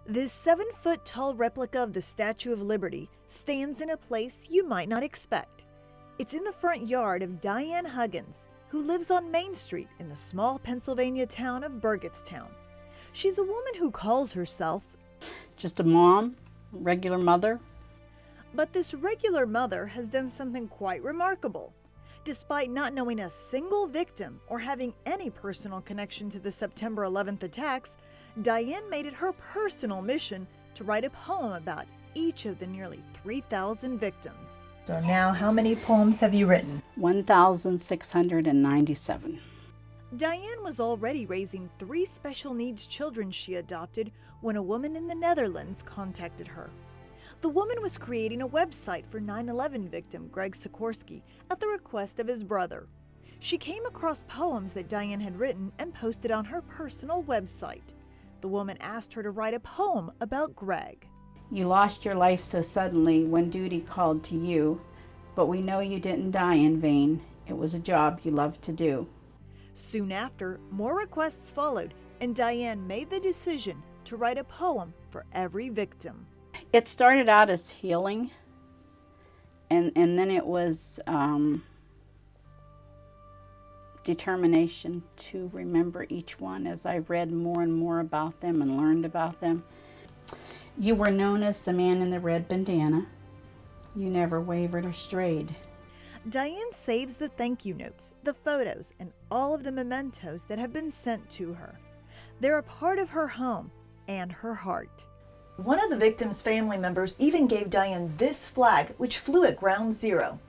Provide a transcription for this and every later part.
This 7-foot-tall replica of the Statue of Liberty stands in a place you might not expect. It's in the front yard of Diane Huggins, who lives on Main Street in the small Pennsylvania town of Burgettstown. She's a woman who calls herself just a mom, regular mother. But this regular mother has done something quite remarkable. Despite not knowing a single victim or having any personal connection to the September 11th attacks, Diane made it her personal mission to write a poem about each of the nearly 3,000 victims. So now, how many poems have you written? 1,697. Diane was already raising 3 special needs children she adopted when a woman in the Netherlands contacted her. The woman was creating a website for 9/11 victim Greg Sikorsky at the request of his brother. She came across poems that Diane had written and posted on her personal website. The woman asked her to write a poem about Greg. You lost your life so suddenly when duty called to you, but we know you didn't die in vain. It was a job you loved to do. Soon after, more requests followed, and Diane made the decision to write a poem for every victim. It started out as healing, and then it was determination to remember each one as I read more and more about them and learned about them. You were known as the man in the red bandana. You never wavered or strayed. Diane saves the thank you notes, the photos, and all of the mementos that have been sent to her. They're a part of her home and her heart. One of the victims' family members even gave Diane this flag, which flew at Ground Zero.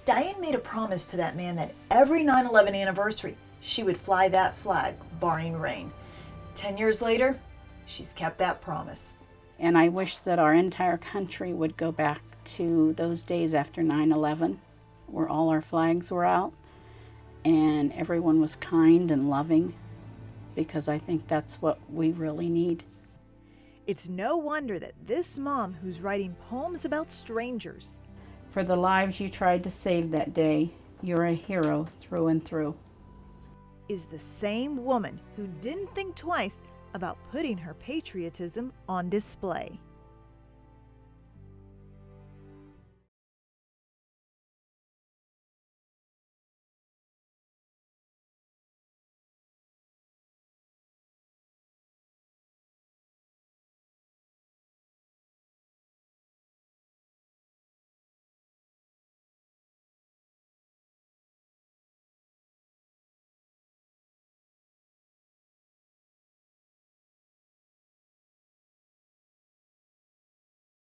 Diane made a promise to that man that every 9/11 anniversary, she would fly that flag, barring rain. 10 years later, she's kept that promise. And I wish that our entire country would go back to those days after 9/11, where all our flags were out and everyone was kind and loving, because I think that's what we really need. It's no wonder that this mom, who's writing poems about strangers, for the lives you tried to save that day, you're a hero through and through, is the same woman who didn't think twice about putting her patriotism on display.